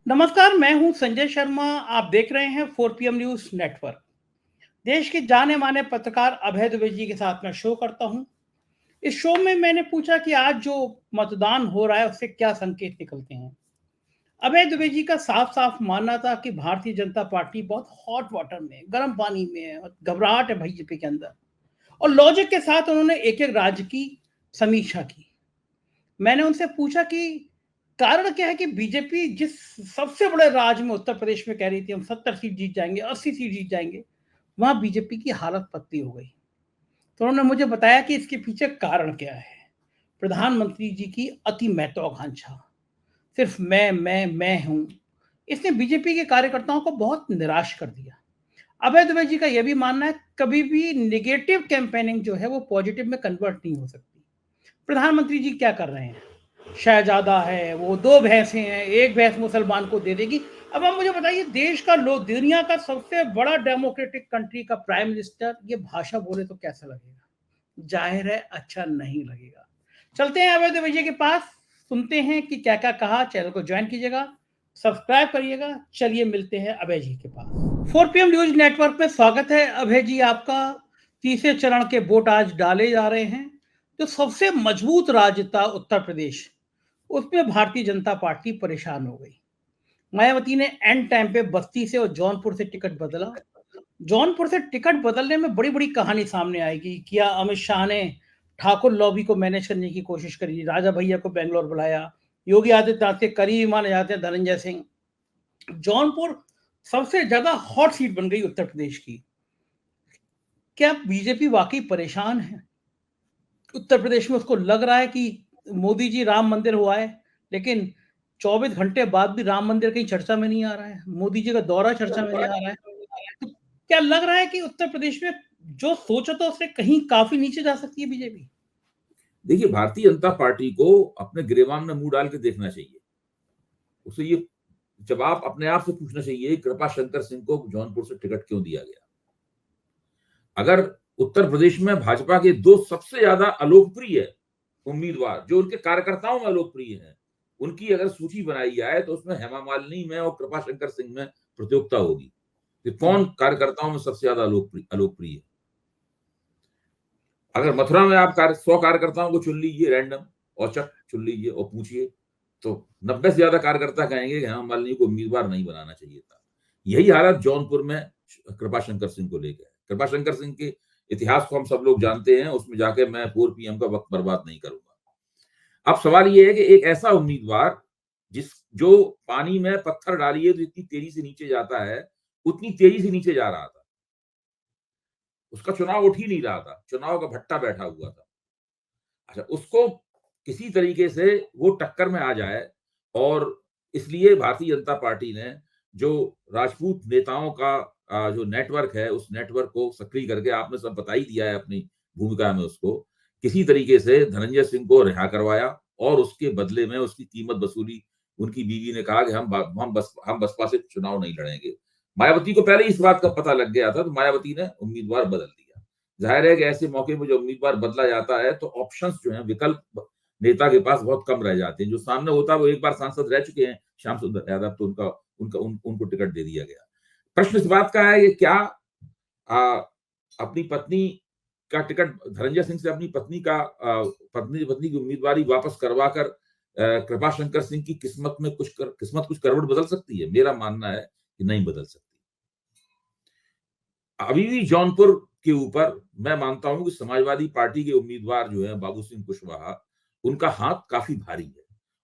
नमस्कार, मैं हूं संजय शर्मा। आप देख रहे हैं 4 PM न्यूज नेटवर्क। देश के जाने माने पत्रकार अभय दुबे जी के साथ मैं शो करता हूं। इस शो में मैंने पूछा कि आज जो मतदान हो रहा है उससे क्या संकेत निकलते हैं। अभय दुबे जी का साफ साफ मानना था कि भारतीय जनता पार्टी बहुत हॉट वाटर में, गर्म पानी में है और घबराहट है बीजेपी के अंदर। और लॉजिक के साथ उन्होंने एक एक राज्य की समीक्षा की। मैंने उनसे पूछा कि कारण क्या है कि बीजेपी जिस सबसे बड़े राज्य में उत्तर प्रदेश में कह रही थी हम 70 सीट जीत जाएंगे, 80 सीट जीत जाएंगे, वहां बीजेपी की हालत पतली हो गई। तो उन्होंने मुझे बताया कि इसके पीछे कारण क्या है। प्रधानमंत्री जी की अति महत्वाकांक्षा, सिर्फ मैं हूं, इसने बीजेपी के कार्यकर्ताओं को बहुत निराश कर दिया। अभय दुबे जी का यह भी मानना है कभी भी निगेटिव कैंपेनिंग जो है वो पॉजिटिव में कन्वर्ट नहीं हो सकती। प्रधानमंत्री जी क्या कर रहे हैं? शहजादा है, वो दो भैंसें हैं, एक भैंस मुसलमान को दे देगी। अब आप मुझे बताइए, देश का लोग, दुनिया का सबसे बड़ा डेमोक्रेटिक कंट्री का प्राइम मिनिस्टर ये भाषा बोले तो कैसा लगेगा? जाहिर है अच्छा नहीं लगेगा। चलते हैं अवैध विजय के पास, सुनते हैं कि क्या क्या कहा। चैनल को ज्वाइन कीजिएगा, सब्सक्राइब करिएगा। चलिए मिलते हैं अभय जी के पास। 4 PM न्यूज नेटवर्क में स्वागत है अभय जी आपका। तीसरे चरण के वोट आज डाले जा रहे हैं। जो सबसे मजबूत राज्य था उत्तर प्रदेश, उसमें भारतीय जनता पार्टी परेशान हो गई। मायावती ने एंड टाइम पे बस्ती से और जौनपुर से टिकट बदला। जौनपुर से टिकट बदलने में बड़ी बड़ी कहानी सामने आएगी। किया अमित शाह ने ठाकुर लॉबी को मैनेज करने की कोशिश करी, राजा भैया को बेंगलोर बुलाया। योगी आदित्यनाथ के करीबी माने जाते हैं धनंजय सिंह। जौनपुर सबसे ज्यादा हॉट सीट बन गई उत्तर प्रदेश की। क्या बीजेपी वाकई परेशान है? उत्तर प्रदेश में उसको लग रहा है कि मोदी जी राम मंदिर हुआ है, लेकिन 24 घंटे बाद भी राम मंदिर कहीं चर्चा में नहीं आ रहा है, मोदी जी का दौरा चर्चा में नहीं आ रहा है। तो क्या लग रहा है कि उत्तर प्रदेश में जो सोचा था उससे कहीं काफी नीचे जा सकती है बीजेपी? देखिए, भारतीय जनता पार्टी को अपने गिरेबान में मुंह डाल के देखना चाहिए। उसे ये जवाब अपने आप से पूछना चाहिए, कृपा शंकर सिंह को जौनपुर से टिकट क्यों दिया गया। अगर उत्तर प्रदेश में भाजपा के दो सबसे ज्यादा अलोकप्रिय उम्मीदवार, जो उनके कार्यकर्ताओं में अलोकप्रिय हैं, उनकी अगर सूची बनाई जाए तो उसमें हेमा मालिनी में और कृपा शंकर सिंह में प्रतियोगिता होगी कि कौन कार्यकर्ताओं में सबसे ज्यादा अलोकप्रिय है। अगर मथुरा में आप 100 कार्यकर्ताओं को चुन लीजिए, रैंडम औचक चुन लीजिए और पूछिए, तो 90 से ज्यादा कार्यकर्ता कहेंगे कि हेमा मालिनी को उम्मीदवार नहीं बनाना चाहिए था। यही हालत जौनपुर में कृपा शंकर सिंह को लेकर है। कृपा शंकर सिंह के इतिहास को हम सब लोग जानते हैं, उसमें जाके मैं 4 PM का वक्त बर्बाद नहीं करूंगा। अब सवाल यह है कि एक ऐसा उम्मीदवार जो पानी में पत्थर डालिए तो इतनी तेजी से नीचे जाता है, उतनी तेजी से नीचे जा रहा था। उसका चुनाव उठ ही नहीं रहा था, चुनाव का भट्टा बैठा हुआ था। अच्छा, उसको किसी तरीके से वो टक्कर में आ जाए, और इसलिए भारतीय जनता पार्टी ने जो राजपूत नेताओं का जो नेटवर्क है, उस नेटवर्क को सक्रिय करके, आपने सब बता ही दिया है अपनी भूमिका में, उसको किसी तरीके से धनंजय सिंह को रिहा करवाया और उसके बदले में उसकी कीमत वसूली। उनकी बीवी ने कहा कि हम बसपा से चुनाव नहीं लड़ेंगे। मायावती को पहले ही इस बात का पता लग गया था, तो मायावती ने उम्मीदवार बदल दिया। जाहिर है कि ऐसे मौके पर जब उम्मीदवार बदला जाता है तो ऑप्शंस जो हैं, विकल्प नेता के पास बहुत कम रह जाते हैं। जो सामने होता है वो एक बार सांसद रह चुके हैं, श्याम सुंदर यादव, तो उनको टिकट दे दिया गया। प्रश्न इस बात का है कि क्या आ, अपनी पत्नी का टिकट धनंजय सिंह से अपनी पत्नी की उम्मीदवारी वापस करवाकर कृपा शंकर सिंह की किस्मत कुछ करवट बदल सकती है? मेरा मानना है कि नहीं बदल सकती। अभी भी जौनपुर के ऊपर मैं मानता हूं कि समाजवादी पार्टी के उम्मीदवार जो है बाबू सिंह कुशवाहा, उनका हाथ काफी भारी है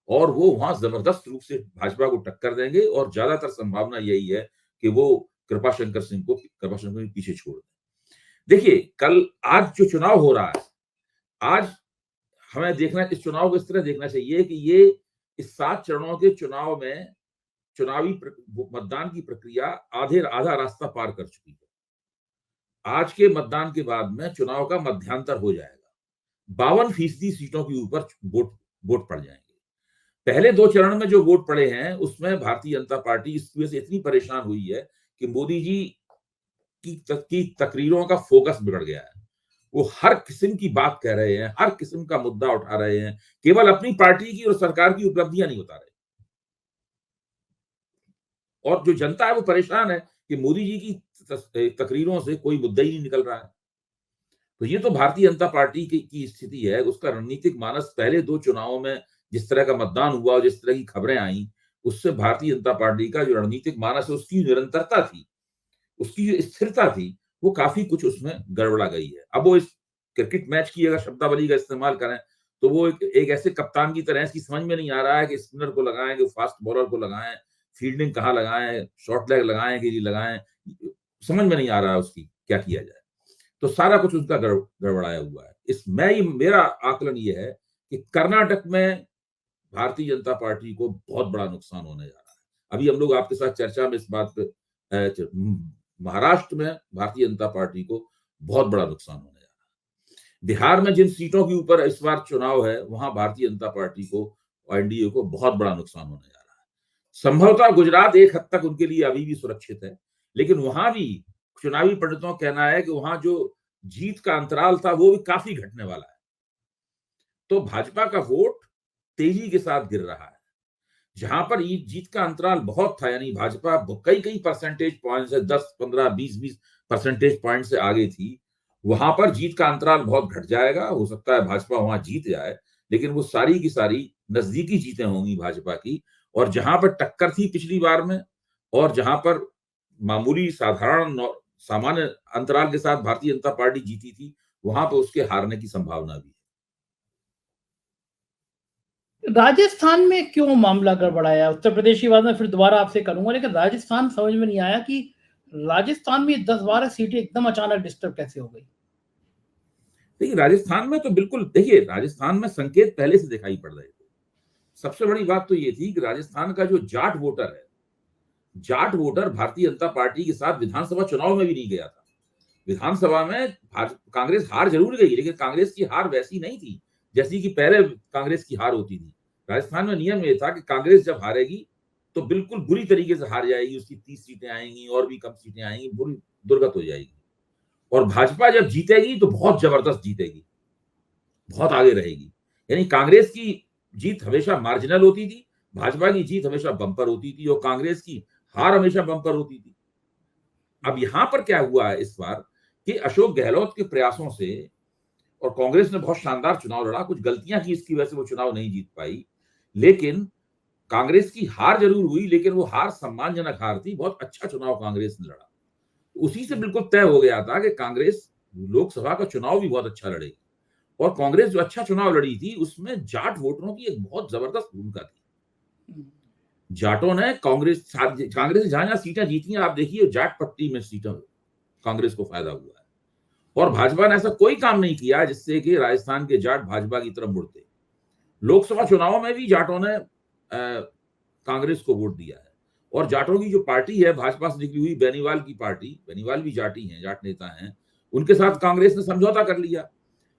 और वो वहां जबरदस्त रूप से भाजपा को टक्कर देंगे, और ज्यादातर संभावना यही है कि वो कृपा शंकर सिंह को पीछे छोड़ दें। देखिए, आज जो चुनाव हो रहा है, आज हमें इस चुनाव को इस तरह देखना चाहिए कि ये इस 7 चरणों के चुनाव में चुनावी मतदान की प्रक्रिया आधा रास्ता पार कर चुकी है। आज के मतदान के बाद में चुनाव का मध्यांतर हो जाएगा। 52% सीटों के ऊपर वोट पड़ जाएंगे। पहले 2 चरण में जो वोट पड़े हैं, उसमें भारतीय जनता पार्टी इस वजह से इतनी परेशान हुई है कि मोदी जी की तकरीरों का फोकस बिगड़ गया है। वो हर किस्म की बात कह रहे हैं, हर किस्म का मुद्दा उठा रहे हैं, केवल अपनी पार्टी की और सरकार की उपलब्धियां नहीं बता रहे। और जो जनता है वो परेशान है कि मोदी जी की तकरीरों से कोई मुद्दा ही नहीं निकल रहा है। तो ये तो भारतीय जनता पार्टी की स्थिति है। उसका रणनीतिक मानस पहले 2 चुनावों में जिस तरह का मतदान हुआ और जिस तरह की खबरें आई, उससे भारतीय जनता पार्टी का जो रणनीतिक मानस है, उसकी निरंतरता थी, उसकी जो स्थिरता थी, वो काफ़ी कुछ उसमें गड़बड़ा गई है। अब वो इस क्रिकेट मैच की अगर शब्दावली का इस्तेमाल करें, तो वो एक ऐसे कप्तान की तरह है, इसकी समझ में नहीं आ रहा है कि स्पिनर को लगाएँ, कि फास्ट बॉलर को लगाएँ, फील्डिंग कहाँ लगाएँ, शॉर्ट लेग लगाएँ कि नहीं लगाएँ, समझ में नहीं आ रहा है उसकी, क्या किया जाए। तो सारा कुछ उनका गड़बड़ाया हुआ है। मेरा आकलन ये है कि कर्नाटक में भारतीय जनता पार्टी को बहुत बड़ा नुकसान होने जा रहा है। अभी हम लोग आपके साथ चर्चा में इस बात पे महाराष्ट्र में भारतीय जनता पार्टी को बहुत बड़ा नुकसान होने जा रहा है। बिहार में जिन सीटों के ऊपर इस बार चुनाव है, वहां भारतीय जनता पार्टी को और एनडीए को बहुत बड़ा नुकसान होने जा रहा है। संभवतः गुजरात एक हद तक उनके लिए अभी भी सुरक्षित है, लेकिन वहां भी चुनावी पंडितों का कहना है कि वहां जो जीत का अंतराल था वो भी काफी घटने वाला है। तो भाजपा का वोट तेजी के साथ गिर रहा है। जहां पर जीत का अंतराल बहुत था, यानी भाजपा कई परसेंटेज पॉइंट से 10, 15, 20 परसेंटेज पॉइंट से आगे थी, वहां पर जीत का अंतराल बहुत घट जाएगा। हो सकता है भाजपा वहां जीत जाए, लेकिन वो सारी की सारी नजदीकी जीतें होंगी भाजपा की। और जहां पर टक्कर थी पिछली बार में, और जहां पर मामूली साधारण सामान्य अंतराल के साथ भारतीय जनता पार्टी जीती थी, वहां पर उसके हारने की संभावना भी है। राजस्थान में क्यों मामला गड़बड़ाया? उत्तर प्रदेश की बात मैं फिर दोबारा आपसे करूंगा, लेकिन राजस्थान समझ में नहीं आया कि राजस्थान में 10-12 सीटें एकदम अचानक डिस्टर्ब कैसे हो गई। देखिए राजस्थान में तो बिल्कुल, देखिए राजस्थान में संकेत पहले से दिखाई पड़ रहे थे। सबसे बड़ी बात तो ये थी कि राजस्थान का जो जाट वोटर है, जाट वोटर भारतीय जनता पार्टी के साथ विधानसभा चुनाव में भी नहीं गया था। विधानसभा में कांग्रेस हार जरूर गई, लेकिन कांग्रेस की हार वैसी नहीं थी जैसी कि पहले कांग्रेस की हार होती थी। राजस्थान में नियम ये था कि कांग्रेस जब हारेगी तो बिल्कुल बुरी तरीके से हार जाएगी, उसकी 30 सीटें आएंगी और भी कम सीटें आएंगी, बुरी दुर्गत हो जाएगी। और भाजपा जब जीतेगी तो बहुत जबरदस्त जीतेगी, बहुत आगे रहेगी। यानी कांग्रेस की जीत हमेशा मार्जिनल होती थी, भाजपा की जीत हमेशा बंपर होती थी, और कांग्रेस की हार हमेशा बंपर होती थी। अब यहां पर क्या हुआ है इस बार कि अशोक गहलोत के प्रयासों से, और कांग्रेस ने बहुत शानदार चुनाव लड़ा, कुछ गलतियां की इसकी वजह से वो चुनाव नहीं जीत पाई, लेकिन कांग्रेस की हार जरूर हुई, लेकिन वो हार सम्मानजनक हार थी। बहुत अच्छा चुनाव कांग्रेस ने लड़ा। उसी से बिल्कुल तय हो गया था कि कांग्रेस लोकसभा का चुनाव भी बहुत अच्छा लड़ेगी। और कांग्रेस जो अच्छा चुनाव लड़ी थी उसमें जाट वोटरों की एक बहुत जबरदस्त भूमिका थी। जाटों ने कांग्रेस से जहां जहां सीटें जीती हैं, आप देखिए जाट पट्टी में सीटें कांग्रेस को फायदा हुआ है। और भाजपा ने ऐसा कोई काम नहीं किया जिससे कि राजस्थान के जाट भाजपा की तरफ मुड़ते। लोकसभा चुनाव में भी जाटों ने कांग्रेस को वोट दिया है। और जाटों की जो पार्टी है, भाजपा से निकली हुई बेनीवाल की पार्टी, बेनीवाल भी जाटी हैं, जाट नेता हैं, उनके साथ कांग्रेस ने समझौता कर लिया।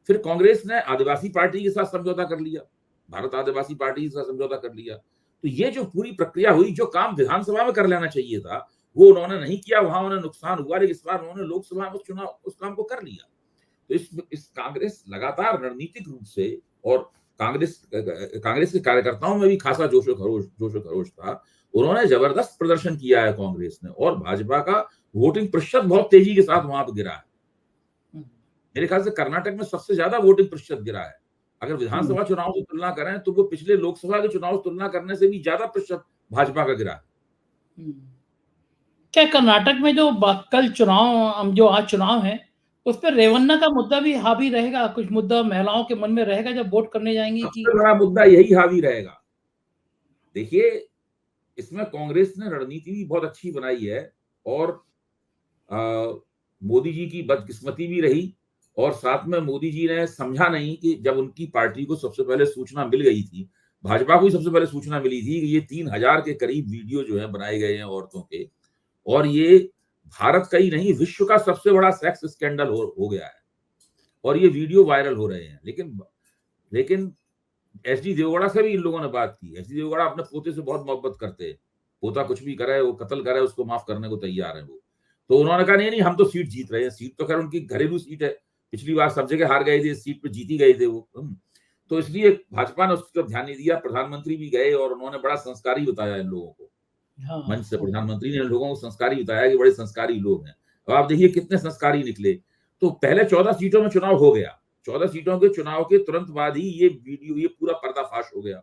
फिर कांग्रेस ने आदिवासी पार्टी के साथ समझौता कर लिया, भारत आदिवासी पार्टी के साथ समझौता कर लिया। तो ये जो पूरी प्रक्रिया हुई, जो काम विधानसभा में कर लेना चाहिए था वो उन्होंने नहीं किया, वहां उन्हें नुकसान हुआ, लेकिन इस बार उन्होंने लोकसभा में चुनाव उस काम को कर लिया। तो इस कांग्रेस लगातार रणनीतिक रूप से, और कांग्रेस के कार्यकर्ताओं में भी खासा जोश और खरोश था। उन्होंने जबरदस्त प्रदर्शन किया है कांग्रेस ने, और भाजपा का वोटिंग प्रतिशत बहुत तेजी के साथ वहां पर गिरा है। मेरे ख्याल से कर्नाटक में सबसे ज्यादा वोटिंग प्रतिशत गिरा है। अगर विधानसभा चुनाव की तुलना करें तो वो पिछले लोकसभा के चुनाव की तुलना करने से भी ज्यादा प्रतिशत भाजपा का गिरा है। क्या कर्नाटक में जो कल चुनाव, जो आज चुनाव है, उस पर रेवन्ना का मुद्दा भी हावी रहेगा? कुछ मुद्दा महिलाओं के मन में रहेगा जब वोट करने जाएंगी? सबसे बड़ा मुद्दा यही हावी रहेगा। देखिए इसमें कांग्रेस ने रणनीति भी बहुत अच्छी बनाई है, और मोदी जी की बदकिस्मती भी रही, और साथ में मोदी जी ने समझा नहीं कि जब उनकी पार्टी को सबसे पहले सूचना मिल गई थी, भाजपा को ही सबसे पहले सूचना मिली थी कि ये 3000 के करीब वीडियो जो है बनाए गए हैं औरतों के, और ये भारत का ही नहीं विश्व का सबसे बड़ा सेक्स स्कैंडल हो गया है, और ये वीडियो वायरल हो रहे हैं। लेकिन एसडी देवगौड़ा से भी इन लोगों ने बात की। एसडी देवगौड़ा अपने पोते से बहुत मोहब्बत करते हैं, पोता कुछ भी करे, वो कत्ल करे, उसको माफ करने को तैयार है वो। तो उन्होंने कहा नहीं हम तो सीट जीत रहे हैं। सीट तो खैर उनकी घरेलू सीट है, पिछली बार सब जगह हार गए थे, सीट पे जीती गए थे वो। तो इसलिए भाजपा ने उसकी तरफ ध्यान नहीं दिया। प्रधानमंत्री भी गए और उन्होंने बड़ा संस्कारी बताया इन लोगों को हाँ, मंच से प्रधानमंत्री ने लोगों को संस्कारी बताया कि बड़े संस्कारी लोग हैं। अब आप देखिए कितने संस्कारी निकले। तो पहले 14 सीटों में चुनाव हो गया, 14 सीटों के चुनाव के तुरंत बाद ही ये वीडियो, ये पूरा पर्दाफाश हो गया,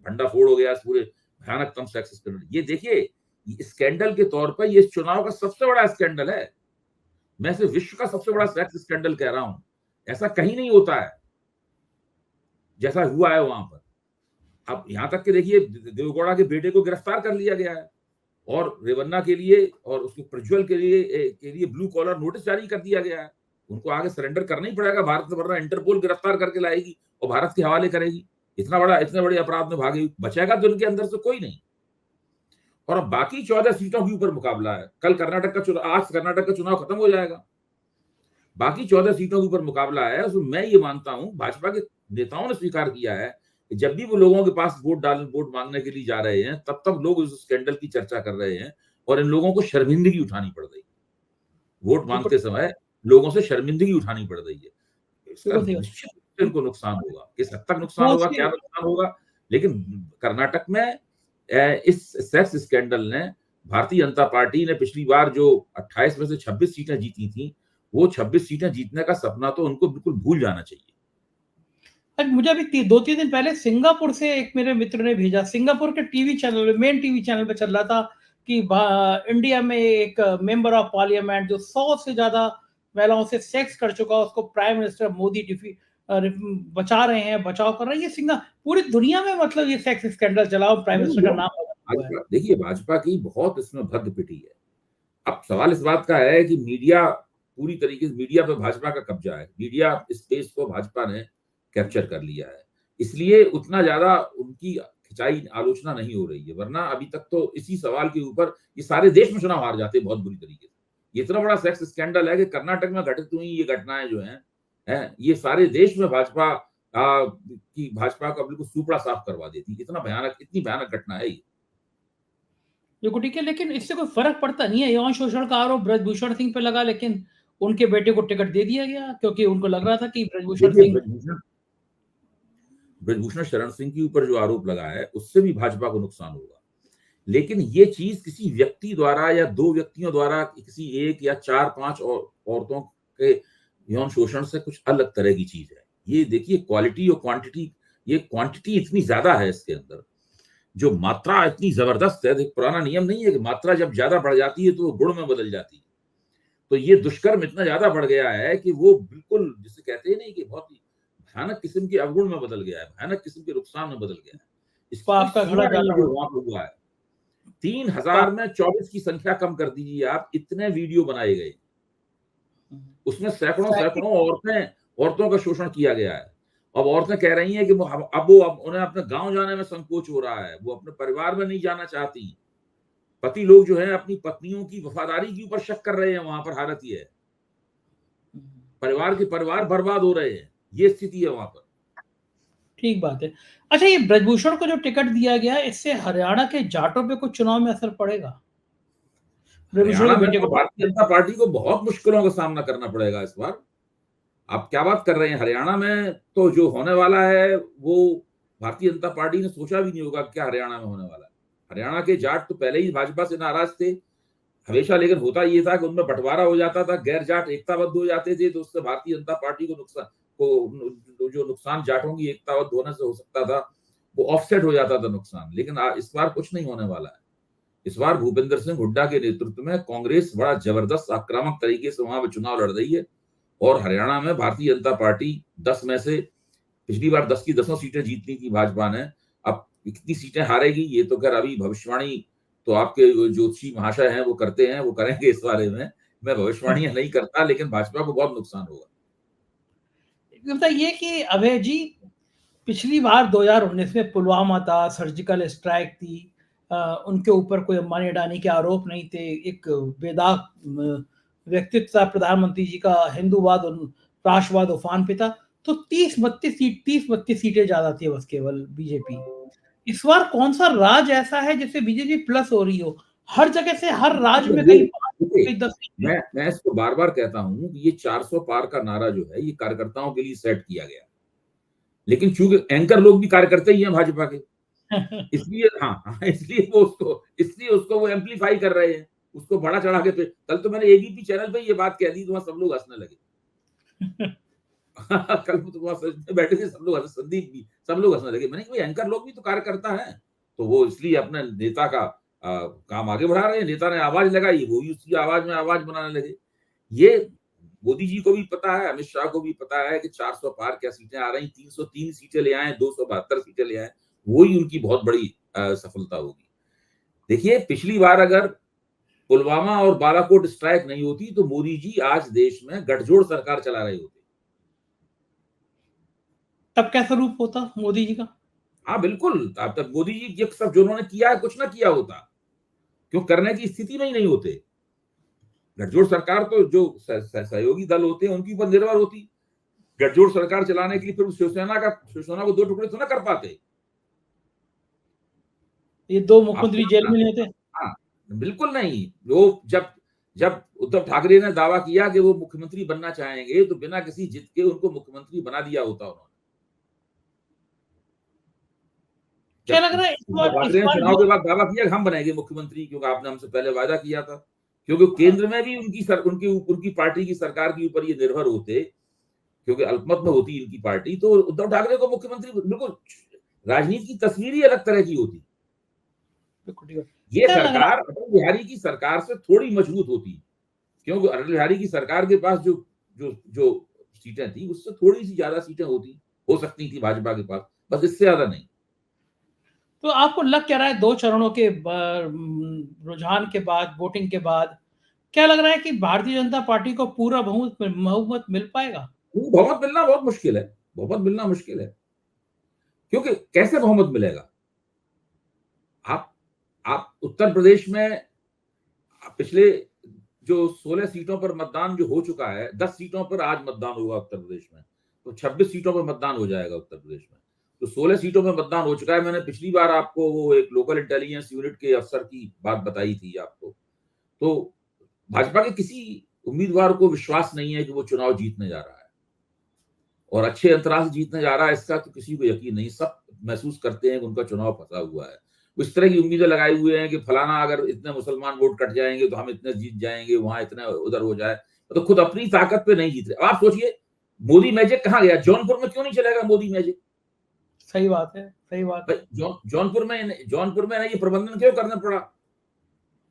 भंडाफोड़ हो गया इस पूरे भयानकतम सेक्स स्कैंडल। ये देखिए स्कैंडल के तौर पर ये चुनाव का सबसे बड़ा स्कैंडल है। मैं सिर्फ विश्व का सबसे बड़ा सेक्स स्कैंडल कह रहा हूं, ऐसा कहीं नहीं होता है जैसा हुआ है वहां पर। अब यहां तक कि देखिए देवगौड़ा के बेटे को गिरफ्तार कर लिया गया है और रेवन्ना के लिए और उसके प्रज्वल के लिए ब्लू कॉलर नोटिस जारी कर दिया गया है। उनको आगे सरेंडर करना ही पड़ेगा भारत में, वरना इंटरपोल गिरफ्तार करके लाएगी और भारत के हवाले करेगी। इतने बड़े अपराध में भागे, बचेगा तो उनके अंदर से कोई नहीं। और अब बाकी 14 सीटों के ऊपर मुकाबला है। कल कर्नाटक का चुनाव, आज कर्नाटक का चुनाव खत्म हो जाएगा, बाकी 14 सीटों के ऊपर मुकाबला है। उसमें मैं ये मानता हूं भाजपा के नेताओं ने स्वीकार किया है कि जब भी वो लोगों के पास वोट मांगने के लिए जा रहे हैं, तब लोग उस स्कैंडल की चर्चा कर रहे हैं और इन लोगों को शर्मिंदगी उठानी पड़ रही है। वोट मांगते समय लोगों से शर्मिंदगी उठानी पड़ रही है। इसका निश्चित रूप से इनको नुकसान होगा। किस हद तक नुकसान होगा, क्या नुकसान होगा, लेकिन कर्नाटक में इस सेक्स स्कैंडल ने, भारतीय जनता पार्टी ने पिछली बार जो 28 में से 26 सीटें जीती थी, वो 26 सीटें जीतने का सपना तो उनको बिल्कुल भूल जाना चाहिए। मुझे अभी 2-3 दिन पहले सिंगापुर से एक मेरे मित्र ने भेजा, सिंगापुर के TV channel, main TV channel पे चल रहा था कि इंडिया में एक मेंबर ऑफ पार्लियामेंट जो 100 से ज्यादा महिलाओं से सेक्स कर चुका, उसको प्राइम मिनिस्टर मोदी बचा रहे हैं, बचाव कर रहे हैं। ये पूरी दुनिया में मतलब ये सेक्स स्कैंडल चला, प्राइम मिनिस्टर का नाम। देखिए भाजपा की बहुत इसमें भद्द पिटी है। अब सवाल इस बात का है कि मीडिया पूरी तरीके से, मीडिया पे भाजपा का कब्जा है, मीडिया स्पेस को भाजपा ने कैप्चर कर लिया है, इसलिए उतना ज्यादा उनकी खिंचाई आलोचना नहीं हो रही है। वरना अभी तक तो इसी सवाल के ऊपर ये सारे देश में चुनाव हार जाते बहुत बुरी तरीके से। ये इतना बड़ा सेक्स स्कैंडल है कि कर्नाटक में घटित हुई ये घटनाएं जो हैं ये सारे देश में भाजपा का बिल्कुल सुपड़ा साफ करवा देती। इतनी भयानक घटना है ये। जो ठीक है, लेकिन इससे कोई फर्क पड़ता नहीं है। यौन शोषण का आरोप ब्रजभूषण सिंह पे लगा, लेकिन उनके बेटे को टिकट दे दिया गया क्योंकि उनको लग रहा था कि ब्रजभूषण शरण सिंह के ऊपर जो आरोप लगा है उससे भी भाजपा को नुकसान होगा। लेकिन ये चीज किसी व्यक्ति द्वारा या दो व्यक्तियों द्वारा, किसी एक या 4-5 औरतों के यौन शोषण से कुछ अलग तरह की चीज है। ये देखिए क्वालिटी और क्वांटिटी, ये क्वांटिटी इतनी ज्यादा है इसके अंदर, जो मात्रा इतनी जबरदस्त है। पुराना नियम नहीं है कि मात्रा जब ज्यादा बढ़ जाती है तो वो गुण में बदल जाती है। तो ये दुष्कर्म इतना ज्यादा बढ़ गया है कि वो बिल्कुल, जिसे कहते हैं नहीं कि बहुत ही भयानक किस्म के अवगुण में बदल गया है, भयानक किस्म के नुकसान में बदल गया है। इसका हुआ है 3000 में 24 की संख्या कम कर दीजिए आप, इतने वीडियो बनाए गए, उसमें सैकड़ों औरतों का शोषण किया गया है। अब औरतें कह रही हैं कि अब उन्हें अपने गांव जाने में संकोच हो रहा है, वो अपने परिवार में नहीं जाना चाहती। पति लोग जो है अपनी पत्नियों की वफादारी के ऊपर शक कर रहे हैं। वहां पर हालत ये है, परिवार बर्बाद हो रहे हैं, ये स्थिति है वहां पर। ठीक बात है। अच्छा, ये ब्रजभूषण को जो टिकट दिया गया, इससे हरियाणा के जाटों पे कुछ चुनाव में असर पड़ेगा? हरियाणा में तो भारतीय जनता पार्टी को बहुत मुश्किलों का सामना करना पड़ेगा इस बार। आप क्या बात कर रहे हैं? हरियाणा में तो जो होने वाला है वो भारतीय जनता पार्टी ने सोचा भी नहीं होगा क्या हरियाणा में होने वाला है। हरियाणा के जाट तो पहले ही भाजपा से नाराज थे हमेशा, लेकिन होता ये था कि उनमें बंटवारा हो जाता था, गैर जाट एकताबद्ध हो जाते थे, तो उससे भारतीय जनता पार्टी को जो नुकसान जाटों की एकताबद्ध होने से हो सकता था वो ऑफसेट हो जाता था नुकसान। लेकिन इस बार कुछ नहीं होने वाला है। इस बार भूपेंद्र सिंह हुड्डा के नेतृत्व में कांग्रेस बड़ा जबरदस्त आक्रामक तरीके से वहां पर चुनाव लड़ रही है और हरियाणा में भारतीय जनता पार्टी 10 में से, पिछली बार 10 की 10 सीटें जीतनी थी भाजपा ने, अब कितनी सीटें हारेगी ये तो खैर अभी भविष्यवाणी तो आपके ज्योतिषी महाशय हैं वो करते हैं, वो करेंगे इस बारे में। मैं भविष्यवाणियां नहीं करता, लेकिन भाजपा को बहुत नुकसान होगा। ये कि अभय जी, पिछली बार 2019 में पुलवामा था, सर्जिकल स्ट्राइक थी, उनके ऊपर कोई अंबानी अडानी के आरोप नहीं थे, एक बेदाग व्यक्तित्व था प्रधानमंत्री जी का, हिंदूवाद और राष्ट्रवाद उफान पे था, तो 30-32 सीटें ज्यादा थी बस केवल बीजेपी। इस बार कौन सा राज ऐसा है जिससे बीजेपी प्लस हो रही हो? हर जगह से, हर राज्य में कहीं 10। मैं इसको बार बार कहता हूं कि ये 400 पार का नारा जो है ये कार्यकर्ताओं के लिए सेट किया गया, लेकिन चूंकि एंकर लोग भी कार्यकर्ता ही हैं भाजपा के, इसलिए इसलिए उसको वो एम्पलीफाई कर रहे हैं, उसको बढ़ा चढ़ा के। कल तो मैंने एबीपी चैनल पे ये बात कह दी तो वहां सब लोग हंसने लगे। कल तो वहां सच में बैठे थे, सब लोग संदीप भी, सब लोग हंसने लगे। मैंने कहा भाई एंकर लोग भी तो कार्यकर्ता है, तो वो इसलिए अपने नेता का काम आगे बढ़ा रहे हैं। नेता ने आवाज लगाई, वो भी उसकी आवाज में आवाज बनाने लगे। ये मोदी जी को भी पता है, अमित शाह को भी पता है कि 400 पार क्या सीटें आ रही, 303 सीटें ले आए, 272 सीटें ले आए, वही उनकी बहुत बड़ी सफलता होगी। देखिए पिछली बार अगर पुलवामा और बालाकोट स्ट्राइक नहीं होती तो मोदी जी आज देश में गठजोड़ सरकार चला रहे होते। तब कैसा रूप होता मोदी जी का? हाँ बिल्कुल, अब तक मोदी जी ये सब जो उन्होंने किया है, कुछ ना किया होता, क्यों करने की स्थिति में ही नहीं होते। गठजोड़ सरकार तो जो सहयोगी दल होते हैं उनके ऊपर निर्भर होती। गठजोड़ सरकार चलाने के लिए फिर शिवसेना को दो टुकड़े तो ना कर पाते। ये दो आप मुख्यमंत्री जेल में नहीं थे? हाँ, बिल्कुल नहीं। वो जब जब उद्धव ठाकरे ने दावा किया कि वो मुख्यमंत्री बनना चाहेंगे तो बिना किसी जिद के उनको मुख्यमंत्री बना दिया होता उन्होंने। क्या जब लग रहा है उद्धव ठाकरे ने चुनाव के बाद दावा किया कि हम बनाएंगे मुख्यमंत्री, क्योंकि आपने हमसे पहले वादा किया था, क्योंकि केंद्र में भी उनकी पार्टी की सरकार के ऊपर ये निर्भर होते, क्योंकि अल्पमत में होती इनकी पार्टी, तो उद्धव ठाकरे को मुख्यमंत्री बिल्कुल, राजनीति की तस्वीर ही अलग तरह की होती। ये क्या लग रहा सरकार अटल बिहारी की सरकार से थोड़ी मजबूत होती, क्योंकि अटल बिहारी की सरकार के पास जो जो जो सीटें थी उससे थोड़ी सी ज्यादा सीटें हो सकती थी भाजपा के पास, बस इससे ज्यादा नहीं। तो आपको लग क्या रहा है 2 चरणों के रुझान के बाद, वोटिंग के बाद, क्या लग रहा है कि भारतीय जनता पार्टी को पूरा बहुमत मिल पाएगा? बहुमत मिलना बहुत मुश्किल है, बहुमत मिलना मुश्किल है, क्योंकि कैसे बहुमत मिलेगा? आप उत्तर प्रदेश में पिछले जो 16 सीटों पर मतदान जो हो चुका है, 10 सीटों पर आज मतदान होगा उत्तर प्रदेश में, तो 26 सीटों पर मतदान हो जाएगा उत्तर प्रदेश में। तो 16 सीटों पर मतदान हो चुका है। मैंने पिछली बार आपको वो एक लोकल इंटेलिजेंस यूनिट के अफसर की बात बताई थी आपको। तो भाजपा के किसी उम्मीदवार को विश्वास नहीं है कि वो चुनाव जीतने जा रहा है, और अच्छे अंतराल से जीतने जा रहा है इसका तो किसी को यकीन नहीं। सब महसूस करते हैं कि उनका चुनाव फंसा हुआ है। इस तरह की उम्मीदें लगाए हुए हैं कि फलाना अगर इतने मुसलमान वोट कट जाएंगे तो हम इतने जीत जाएंगे, वहां इतने उधर हो जाए, तो खुद अपनी ताकत पे नहीं जीत रहे। आप सोचिए मोदी मैजिक कहाँ गया? जौनपुर में क्यों नहीं चलेगा मोदी मैजिक? सही बात है, सही बात है। जौनपुर में ये प्रबंधन क्यों करना पड़ा?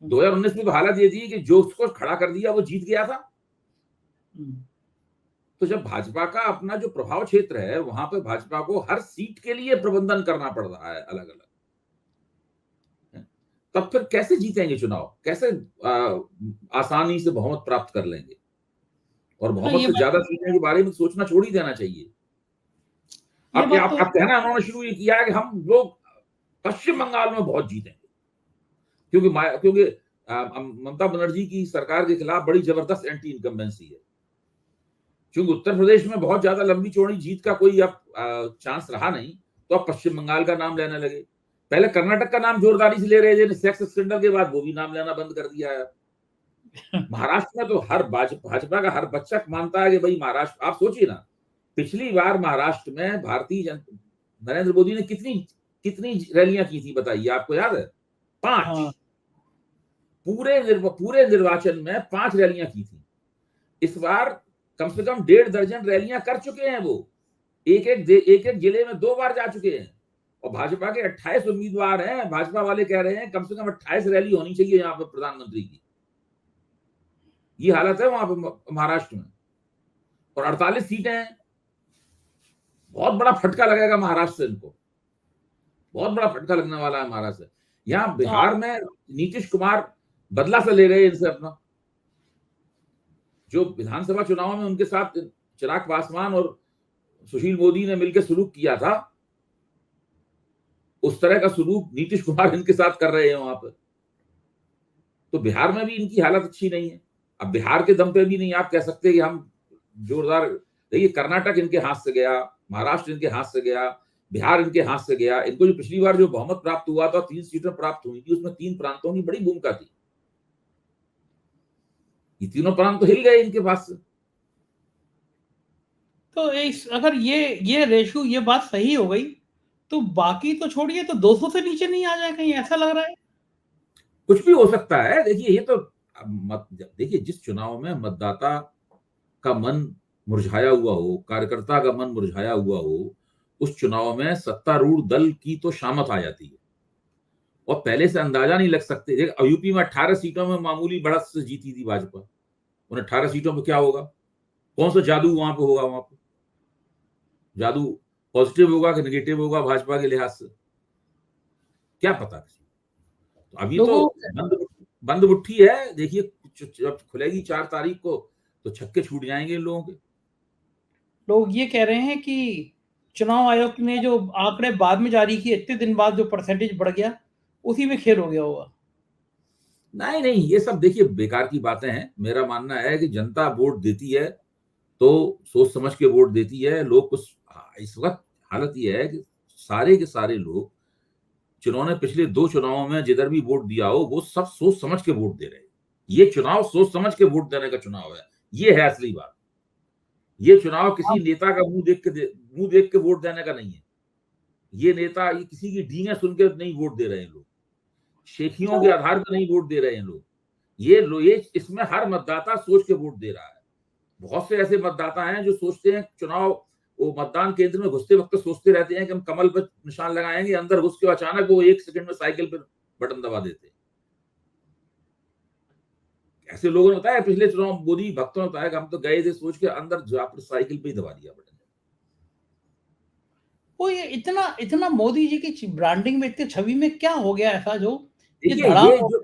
2019 में तो हालत ये थी कि जो उसको खड़ा कर दिया वो जीत गया था। तो जब भाजपा का अपना जो प्रभाव क्षेत्र है वहां पे भाजपा को हर सीट के लिए प्रबंधन करना पड़ रहा है अलग अलग, तब फिर कैसे जीतेंगे चुनाव? कैसे आसानी से बहुमत प्राप्त कर लेंगे? और बहुमत से ज्यादा सीटों के बारे में सोचना छोड़ ही देना चाहिए। अब कहना उन्होंने शुरू ये किया है कि हम लोग पश्चिम बंगाल में बहुत जीतेंगे, क्योंकि ममता बनर्जी की सरकार के खिलाफ बड़ी जबरदस्त एंटी इनकम्बेंसी है। क्योंकि उत्तर प्रदेश में बहुत ज्यादा लंबी चौड़ी जीत का कोई अब चांस रहा नहीं, तो अब पश्चिम बंगाल का नाम लेने लगे। पहले कर्नाटक का नाम जोरदारी से ले रहे थे, सेक्स स्कैंडल के बाद वो भी नाम लेना बंद कर दिया है। महाराष्ट्र में तो हर भाजपा का हर बच्चा मानता है कि भाई महाराष्ट्र, आप सोचिए ना, पिछली बार महाराष्ट्र में नरेंद्र मोदी ने कितनी रैलियां की थी बताइए, आपको याद है? 5। हाँ। पूरे निर्वाचन में 5 रैलियां की थी। इस बार कम से कम 1.5 दर्जन रैलियां कर चुके हैं वो, एक जिले में 2 बार जा चुके हैं। और भाजपा के 28 उम्मीदवार हैं। भाजपा वाले कह रहे हैं कम से कम 28 रैली होनी चाहिए यहाँ पर प्रधानमंत्री की। ये हालत है वहां पर महाराष्ट्र में, और 48 सीटें हैं। बहुत बड़ा फटका लगेगा महाराष्ट्र से, इनको बहुत बड़ा फटका लगने वाला है महाराष्ट्र से। यहाँ बिहार में नीतीश कुमार बदला से ले रहे हैं इनसे अपना। जो विधानसभा चुनाव में उनके साथ चिराग पासवान और सुशील मोदी ने मिलकर सलूक किया था, उस तरह का सलूक नीतीश कुमार इनके साथ कर रहे हैं वहां पर। तो बिहार में भी इनकी हालत अच्छी नहीं है। अब बिहार के दम पे भी नहीं आप कह सकते कि हम जोरदार। देखिए कर्नाटक इनके हाथ से गया, महाराष्ट्र इनके हाथ से गया, बिहार इनके हाथ से गया। इनको जो पिछली बार जो बहुमत प्राप्त हुआ था, 3 सीटें प्राप्त हुई थी, उसमें 3 प्रांतों की बड़ी भूमिका थी। ये तीनों प्रांत तो हिल गए इनके पास से। तो अगर ये रेशो, ये बात सही हो गई तो बाकी तो छोड़िए, तो 200 से नीचे नहीं आ जाए कहीं, ऐसा लग रहा है? कुछ भी हो सकता है। देखिए ये तो देखिए जिस चुनाव में मतदाता का मन मुरझाया हुआ हो, कार्यकर्ता का मन मुरझाया हुआ हो, उस चुनाव में सत्तारूढ़ दल की तो शामत आ जाती है और पहले से अंदाजा नहीं लग सकते। यूपी में 18 सीटों में मामूली बढ़त से जीती थी भाजपा। उन 18 सीटों पर क्या होगा, कौन सा जादू वहां पे होगा? वहां पे जादू पॉजिटिव होगा कि नेगेटिव होगा भाजपा के लिहाज से, क्या पता किसी। तो अभी तो लोगों बंद मुट्ठी है। देखिए जब खुलेगी 4 तारीख को तो छक्के छूट जाएंगे इन लोगों के। लोग ये कह रहे हैं कि चुनाव आयोग ने जो आंकड़े बाद में जारी किए, इतने दिन बाद जो परसेंटेज बढ़ गया, उसी में खेल हो गया होगा। नहीं नहीं, ये सब देखिए बेकार की बातें हैं। मेरा मानना है कि जनता वोट देती है तो सोच समझ के वोट देती है। लोग कुछ इस वक्त हालत ये है कि सारे के सारे लोग जिन्होंने पिछले 2 चुनावों में जिधर भी वोट दिया हो वो सब सोच समझ के वोट दे रहे हैं। ये चुनाव सोच समझ के वोट देने का चुनाव है, ये है असली बात। ये चुनाव किसी नेता का मुंह देख के वोट देने का नहीं है। ये नेता ये किसी की डींगे सुन के नहीं वोट दे रहे हैं लोग, शेखियों के आधार पर नहीं वोट दे रहे हैं लोग। ये इसमें हर मतदाता सोच के वोट दे रहा है। बहुत से ऐसे मतदाता हैं जो सोचते हैं चुनाव वो मतदान केंद्र में घुसते वक्त सोचते रहते हैं कि हम कमल पर निशान लगाएंगे, अंदर घुस के अचानक वो 1 सेकंड में साइकिल पर बटन दबा देते हैं। ऐसे लोगों ने बताया पिछले चुनाव मोदी भक्तों ने बताया कि हम तो गए थे सोच के अंदर जाकर साइकिल पे ही दबा दिया बटन। वो ये इतना इतना मोदी जी की ब्रांडिंग में, इतनी छवि में क्या हो गया ऐसा जो ये देखिए धड़ाम हो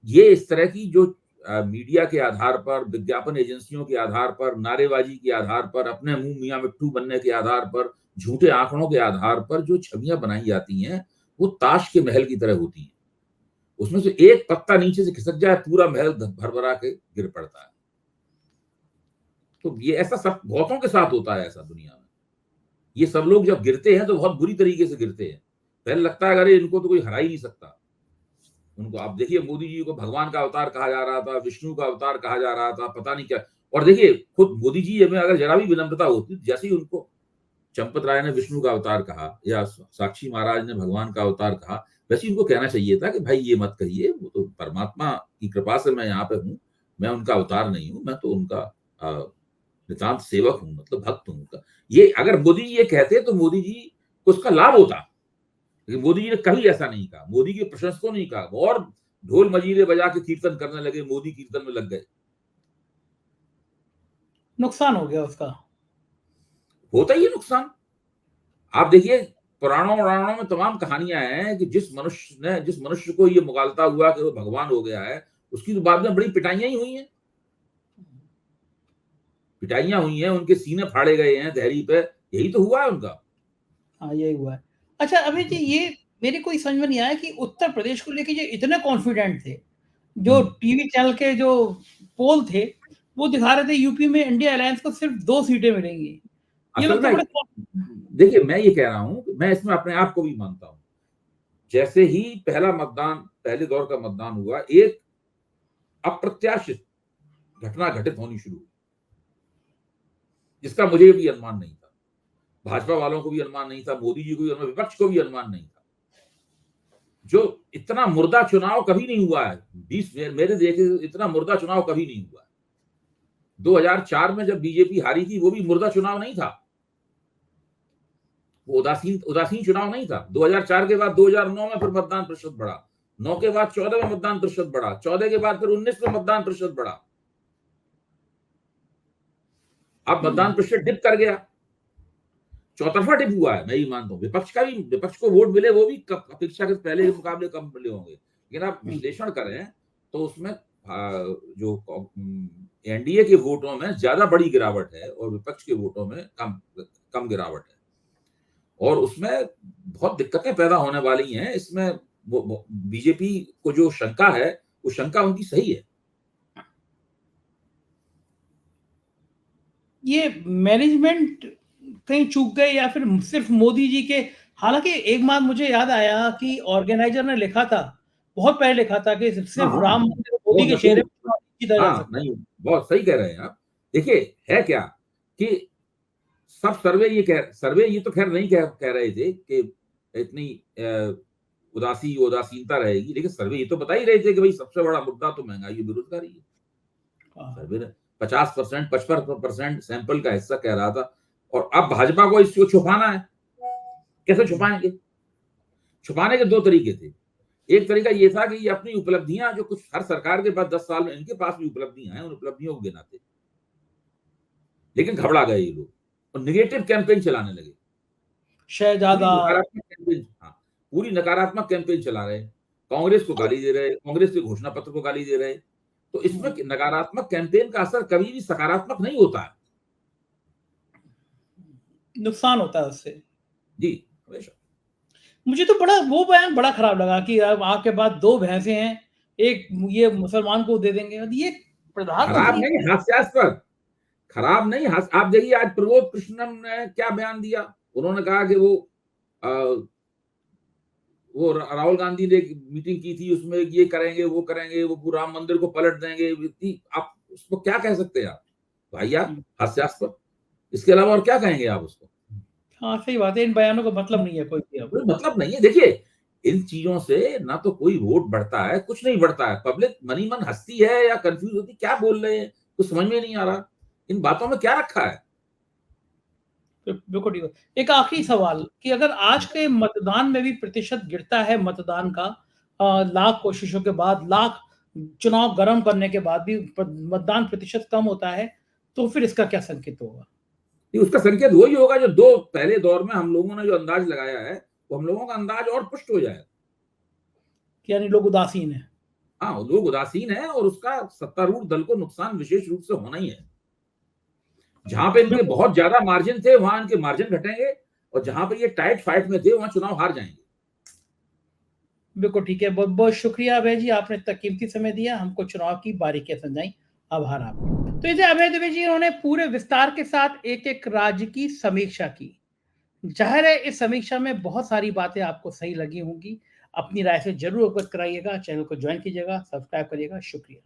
ये इस तरह की जो मीडिया के आधार पर, विज्ञापन एजेंसियों के आधार पर, नारेबाजी के आधार पर, अपने मुंह मियां मिट्टू बनने के आधार पर, झूठे आंकड़ों के आधार पर जो छवियां बनाई जाती हैं वो ताश के महल की तरह होती हैं। उसमें से एक पत्ता नीचे से खिसक जाए पूरा महल भरभरा के गिर पड़ता है। तो ये ऐसा सब बहुतों के साथ होता है ऐसा दुनिया में। ये सब लोग जब गिरते हैं तो बहुत बुरी तरीके से गिरते हैं। पहले लगता है अरे इनको तो कोई हरा ही नहीं सकता। उनको आप देखिए मोदी जी को भगवान का अवतार कहा जा रहा था, विष्णु का अवतार कहा जा रहा था, पता नहीं क्या। और देखिए खुद मोदी जी में अगर जरा भी विनम्रता होती, जैसे ही उनको चंपत राय ने विष्णु का अवतार कहा या साक्षी महाराज ने भगवान का अवतार कहा, वैसे ही उनको कहना चाहिए था कि भाई ये मत कहिए, वो तो परमात्मा की कृपा से मैं यहाँ पे हूँ, मैं उनका अवतार नहीं हूँ, मैं तो उनका नितांत सेवक हूँ, मतलब भक्त हूँ उनका। ये अगर मोदी जी ये कहते तो मोदी जी को उसका लाभ होता, लेकिन मोदी जी ने कभी ऐसा नहीं कहा। मोदी के प्रशंसकों ने कहा और ढोल मजीरे बजा के कीर्तन करने लगे, मोदी कीर्तन में लग गए। नुकसान हो गया उसका। होता ही है नुकसान। आप देखिए पुराणों पुराणों में तमाम कहानियां हैं कि जिस मनुष्य को ये मुगालता हुआ कि वो भगवान हो गया है, उसकी तो बाद में बड़ी पिटाइयां ही हुई हैं। पिटाइयां हुई हैं, उनके सीने फाड़े गए हैं धैर्य पे, यही तो हुआ है उनका। हाँ, यही हुआ है। अच्छा अभी जी ये मेरे को समझ में नहीं आया कि उत्तर प्रदेश को लेके ये इतने कॉन्फिडेंट थे, जो टीवी चैनल के जो पोल थे वो दिखा रहे थे यूपी में इंडिया अलायंस को सिर्फ 2 सीटें मिलेंगी। ये असल लोग तो में बड़े देखिए मैं ये कह रहा हूं, मैं इसमें अपने आप को भी मानता हूं। जैसे ही पहले दौर का मतदान हुआ, एक अप्रत्याशित घटना घटित होनी शुरू हुई, जिसका मुझे भी अनुमान नहीं था, भाजपा वालों को भी अनुमान नहीं था, मोदी जी को भी, विपक्ष को भी अनुमान नहीं था। जो इतना मुर्दा चुनाव कभी नहीं हुआ है, मेरे देखे इतना मुर्दा चुनाव कभी नहीं हुआ है। 2004 में जब बीजेपी हारी थी वो भी मुर्दा चुनाव नहीं था, वो उदासीन चुनाव नहीं था। 2004 के बाद 2009 में फिर मतदान प्रतिशत बढ़ा, 9 के बाद 14 में मतदान प्रतिशत बढ़ा, 14 के बाद फिर 19 में मतदान प्रतिशत बढ़ा। अब मतदान प्रतिशत डिप कर गया, चौतरफा डिप हुआ है। मैं ये मानता हूँ विपक्ष को वोट मिले वो भी अपेक्षाकृत पहले के मुकाबले कम मिले होंगे, लेकिन आप विश्लेषण करें तो उसमें जो एनडीए के वोटों में ज्यादा बड़ी गिरावट है और विपक्ष के वोटों में कम गिरावट है, और उसमें बहुत दिक्कतें पैदा होने वाली हैं। इसमें बीजेपी को जो शंका है वो शंका उनकी सही है। ये मैनेजमेंट कहीं चूक गए या फिर सिर्फ मोदी जी के। हालांकि एक बात मुझे याद आया कि ऑर्गेनाइजर ने लिखा था, बहुत पहले लिखा था कि सिर्फ राम मंदिर मोदी के चेहरे पर जीता जा सकता। नहीं, बहुत सही कह रहे हैं आप। देखिए है क्या कि सब सर्वे ये तो खैर नहीं कह रहे थे कि इतनी उदासीनता रहेगी। लेकिन सर्वे ये तो बता ही रहे थे कि भाई सबसे बड़ा मुद्दा तो महंगाई और बेरोजगारी है। सर्वे ने 50%, 55% सैंपल का हिस्सा कह रहा था, और अब भाजपा को इसको छुपाना है। कैसे छुपाएंगे? छुपाने के दो तरीके थे। एक तरीका ये था कि ये अपनी उपलब्धियां, जो कुछ हर सरकार के पास 10 साल में इनके पास भी उपलब्धियां हैं, उन उपलब्धियों को गिनाते। लेकिन घबरा गए ये लोग और निगेटिव कैंपेन चलाने लगे। शहजादा पूरी नकारात्मक कैंपेन चला रहे। कांग्रेस को गाली दे रहे, कांग्रेस के घोषणा पत्र को गाली दे रहे। तो इसमें नकारात्मक कैंपेन का असर कभी भी सकारात्मक नहीं होता है, नुकसान होता है उससे जी हमेशा। मुझे तो बड़ा वो बयान बड़ा खराब लगा कि अब आपके पास 2 भैंसें हैं, एक ये मुसलमान को दे देंगे। ये खराब प्रधानमंत्री नहीं, हास्यास्पद। खराब नहीं, आप देखिए आज प्रबोध कृष्णन ने क्या बयान दिया। उन्होंने कहा कि वो राहुल गांधी ने मीटिंग की थी, उसमें ये करेंगे वो करेंगे, वो राम मंदिर को पलट देंगे। आप उसको क्या कह सकते हैं आप भाई? आप हास्यास्पद, इसके अलावा और क्या कहेंगे आप उसको? हाँ सही बात है, इन बयानों का मतलब नहीं है कोई भी। कोई मतलब नहीं है। देखिए इन चीजों से ना तो कोई वोट बढ़ता है, कुछ नहीं बढ़ता है। पब्लिक मनी मन हंसती है या कंफ्यूज होती, क्या बोल रहे हैं कुछ समझ में नहीं आ रहा। इन बातों में क्या रखा है? बिल्कुल ठीक। एक आखिरी सवाल कि अगर आज के मतदान में भी प्रतिशत गिरता है मतदान का, लाख कोशिशों के बाद, लाख चुनाव गर्म करने के बाद भी मतदान प्रतिशत कम होता है, तो फिर इसका क्या संकेत होगा? उसका संकेत वही होगा जो दो पहले दौर में हम लोगों ने जो अंदाज लगाया है, वो हम लोगों का अंदाज और पुष्ट हो जाएगा। यानी लोग उदासीन है। हाँ, लोग उदासीन है और उसका सत्तारूढ़ दल को नुकसान विशेष रूप से होना ही है। जहां पे इनके बहुत ज्यादा मार्जिन थे, वहां इनके मार्जिन घटेंगे, और जहां पे ये टाइट फाइट में थे, वहां चुनाव हार जाएंगे। बिल्कुल ठीक है। बहुत बहुत शुक्रिया अभय जी, आपने इतना कीमती समय दिया, हमको चुनाव की बारीकियां समझाई। आभार आपका। तो इसे अभय द्विवेदी जी उन्होंने पूरे विस्तार के साथ एक एक राज्य की समीक्षा की। जाहिर है इस समीक्षा में बहुत सारी बातें आपको सही लगी होंगी। अपनी राय से जरूर अवगत कराइएगा, चैनल को ज्वाइन कीजिएगा, सब्सक्राइब करिएगा। शुक्रिया।